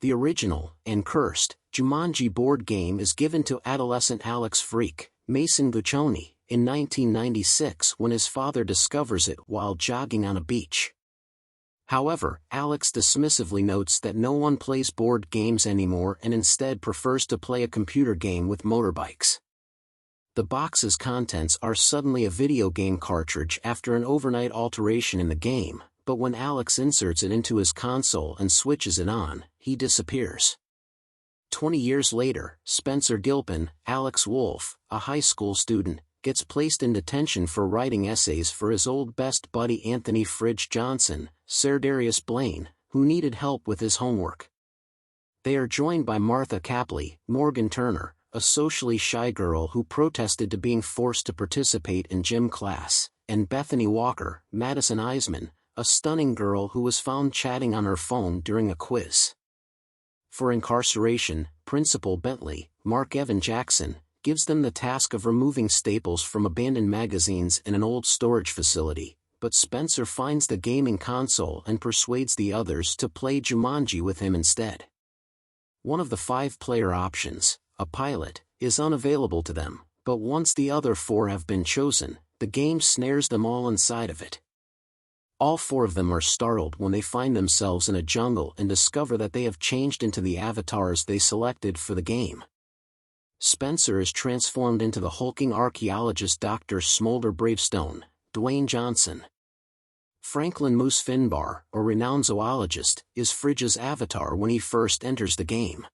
The original, and cursed, Jumanji board game is given to adolescent Alex Freak, Mason Guccione, in 1996 when his father discovers it while jogging on a beach. However, Alex dismissively notes that no one plays board games anymore and instead prefers to play a computer game with motorbikes. The box's contents are suddenly a video game cartridge after an overnight alteration in the game, but when Alex inserts it into his console and switches it on, he disappears. 20 years later, Spencer Gilpin, Alex Wolf, a high school student, gets placed in detention for writing essays for his old best buddy Anthony Fridge Johnson, Serdarius Blaine, who needed help with his homework. They are joined by Martha Capley, Morgan Turner, a socially shy girl who protested to being forced to participate in gym class, and Bethany Walker, Madison Eisman, a stunning girl who was found chatting on her phone during a quiz. For incarceration, Principal Bentley, Mark Evan Jackson, gives them the task of removing staples from abandoned magazines in an old storage facility, but Spencer finds the gaming console and persuades the others to play Jumanji with him instead. One of the 5-player options, a pilot, is unavailable to them, but once the other 4 have been chosen, the game snares them all inside of it. All 4 of them are startled when they find themselves in a jungle and discover that they have changed into the avatars they selected for the game. Spencer is transformed into the hulking archaeologist Dr. Smolder Bravestone, Dwayne Johnson. Franklin Moose Finbar, a renowned zoologist, is Fridge's avatar when he first enters the game.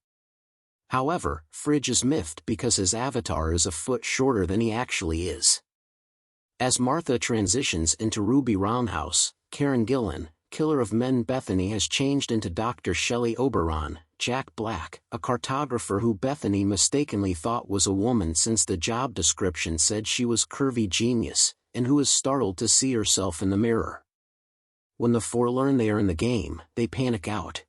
However, Fridge is miffed because his avatar is a foot shorter than he actually is. As Martha transitions into Ruby Roundhouse, Karen Gillan, Killer of Men Bethany has changed into Dr. Shelley Oberon, Jack Black, a cartographer who Bethany mistakenly thought was a woman since the job description said she was curvy genius, and who is startled to see herself in the mirror. When the 4 learn they are in the game, they panic out.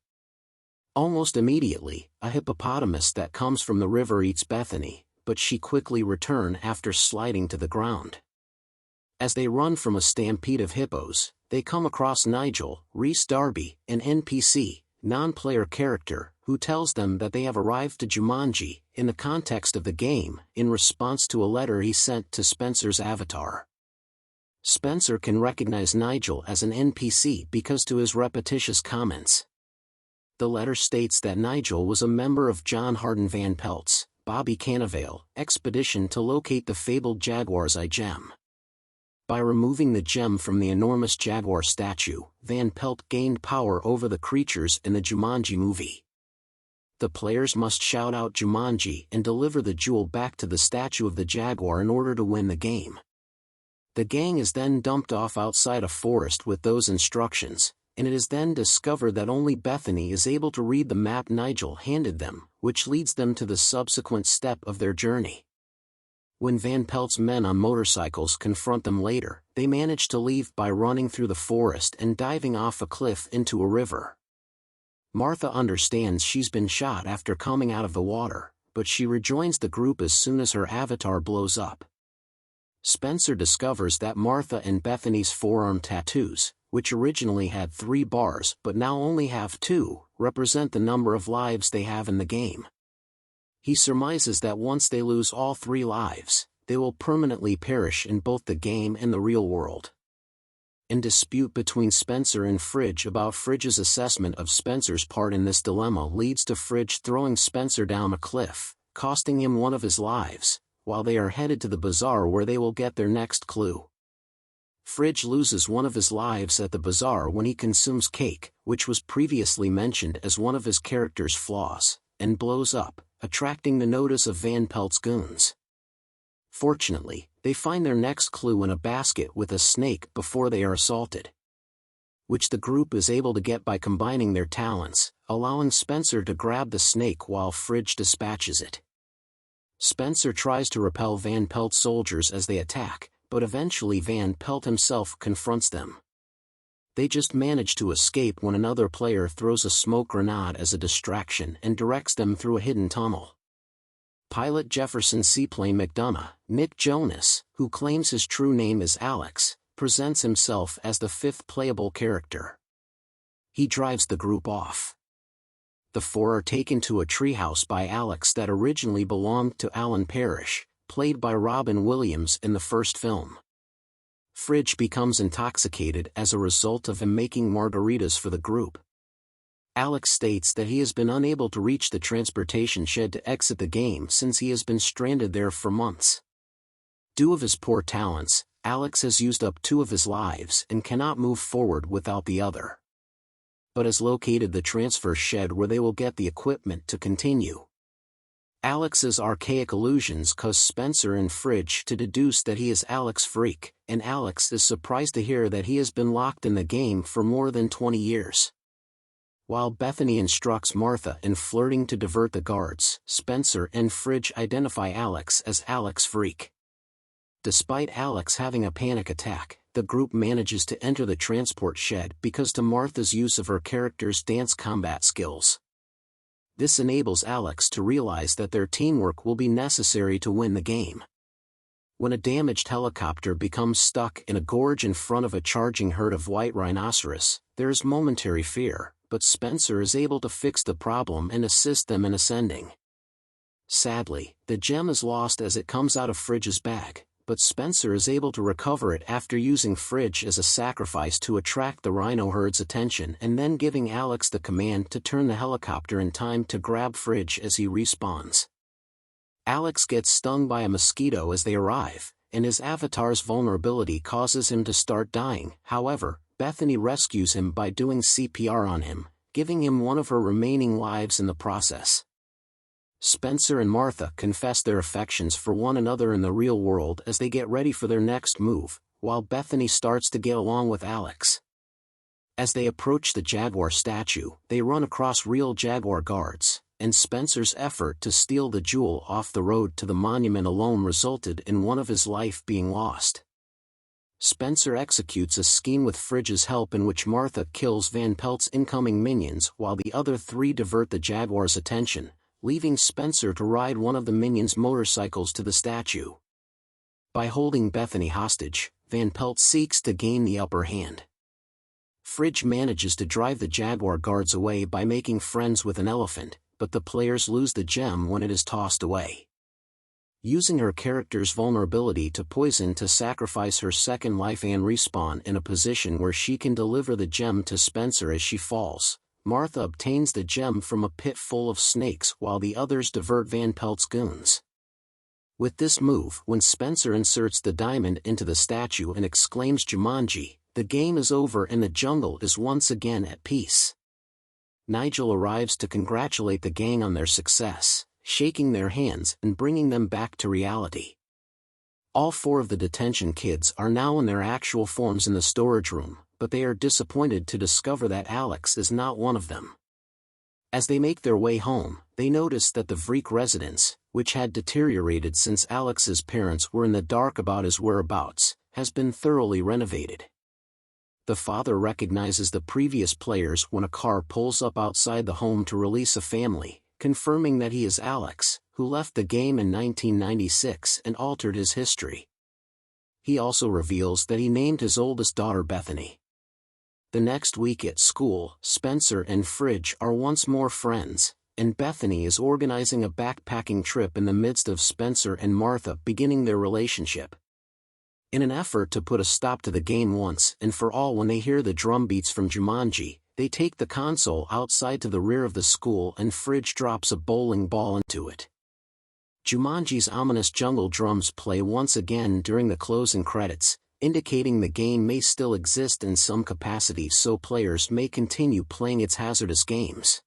Almost immediately, a hippopotamus that comes from the river eats Bethany, but she quickly returns after sliding to the ground. As they run from a stampede of hippos, they come across Nigel, Reese Darby, an NPC, non-player character, who tells them that they have arrived to Jumanji, in the context of the game, in response to a letter he sent to Spencer's avatar. Spencer can recognize Nigel as an NPC because to his repetitious comments. The letter states that Nigel was a member of John Hardin Van Pelt's, Bobby Cannavale, expedition to locate the fabled Jaguar's eye gem. By removing the gem from the enormous jaguar statue, Van Pelt gained power over the creatures in the Jumanji movie. The players must shout out Jumanji and deliver the jewel back to the statue of the jaguar in order to win the game. The gang is then dumped off outside a forest with those instructions, and it is then discovered that only Bethany is able to read the map Nigel handed them, which leads them to the subsequent step of their journey. When Van Pelt's men on motorcycles confront them later, they manage to leave by running through the forest and diving off a cliff into a river. Martha understands she's been shot after coming out of the water, but she rejoins the group as soon as her avatar blows up. Spencer discovers that Martha and Bethany's forearm tattoos, which originally had 3 bars but now only have 2, represent the number of lives they have in the game. He surmises that once they lose all 3 lives, they will permanently perish in both the game and the real world. In dispute between Spencer and Fridge about Fridge's assessment of Spencer's part in this dilemma leads to Fridge throwing Spencer down a cliff, costing him one of his lives, while they are headed to the bazaar where they will get their next clue. Fridge loses one of his lives at the bazaar when he consumes cake, which was previously mentioned as one of his character's flaws, and blows up, attracting the notice of Van Pelt's goons. Fortunately, they find their next clue in a basket with a snake before they are assaulted, which the group is able to get by combining their talents, allowing Spencer to grab the snake while Fridge dispatches it. Spencer tries to repel Van Pelt's soldiers as they attack, but eventually Van Pelt himself confronts them. They just manage to escape when another player throws a smoke grenade as a distraction and directs them through a hidden tunnel. Pilot Jefferson Seaplane McDonough, Nick Jonas, who claims his true name is Alex, presents himself as the 5th playable character. He drives the group off. the four are taken to a treehouse by Alex that originally belonged to Alan Parrish, played by Robin Williams in the first film. Fridge becomes intoxicated as a result of him making margaritas for the group. Alex states that he has been unable to reach the transportation shed to exit the game since he has been stranded there for months. Due to his poor talents, Alex has used up 2 of his lives and cannot move forward without the other. But has located the transfer shed where they will get the equipment to continue. Alex's archaic illusions cause Spencer and Fridge to deduce that he is Alex Freak, and Alex is surprised to hear that he has been locked in the game for more than 20 years. While Bethany instructs Martha in flirting to divert the guards, Spencer and Fridge identify Alex as Alex Freak. Despite Alex having a panic attack, the group manages to enter the transport shed because to Martha's use of her character's dance combat skills. This enables Alex to realize that their teamwork will be necessary to win the game. When a damaged helicopter becomes stuck in a gorge in front of a charging herd of white rhinoceros, there is momentary fear, but Spencer is able to fix the problem and assist them in ascending. Sadly, the gem is lost as it comes out of Fridge's bag, but Spencer is able to recover it after using Fridge as a sacrifice to attract the rhino herd's attention and then giving Alex the command to turn the helicopter in time to grab Fridge as he respawns. Alex gets stung by a mosquito as they arrive, and his avatar's vulnerability causes him to start dying. However, Bethany rescues him by doing CPR on him, giving him one of her remaining lives in the process. Spencer and Martha confess their affections for one another in the real world as they get ready for their next move, while Bethany starts to get along with Alex. As they approach the jaguar statue, they run across real jaguar guards, and Spencer's effort to steal the jewel off the road to the monument alone resulted in one of his life being lost. Spencer executes a scheme with Fridge's help in which Martha kills Van Pelt's incoming minions while the other 3 divert the jaguar's attention, leaving Spencer to ride one of the minions' motorcycles to the statue. By holding Bethany hostage, Van Pelt seeks to gain the upper hand. Fridge manages to drive the jaguar guards away by making friends with an elephant, but the players lose the gem when it is tossed away. Using her character's vulnerability to poison to sacrifice her second life and respawn in a position where she can deliver the gem to Spencer as she falls, Martha obtains the gem from a pit full of snakes while the others divert Van Pelt's goons. With this move, when Spencer inserts the diamond into the statue and exclaims Jumanji, the game is over and the jungle is once again at peace. Nigel arrives to congratulate the gang on their success, shaking their hands and bringing them back to reality. All 4 of the detention kids are now in their actual forms in the storage room, but they are disappointed to discover that Alex is not one of them. As they make their way home, they notice that the Vreek residence, which had deteriorated since Alex's parents were in the dark about his whereabouts, has been thoroughly renovated. The father recognizes the previous players when a car pulls up outside the home to release a family, confirming that he is Alex, who left the game in 1996 and altered his history. He also reveals that he named his oldest daughter Bethany. The next week at school, Spencer and Fridge are once more friends, and Bethany is organizing a backpacking trip in the midst of Spencer and Martha beginning their relationship. In an effort to put a stop to the game once and for all when they hear the drum beats from Jumanji, they take the console outside to the rear of the school and Fridge drops a bowling ball into it. Jumanji's ominous jungle drums play once again during the closing credits, indicating the game may still exist in some capacity so players may continue playing its hazardous games.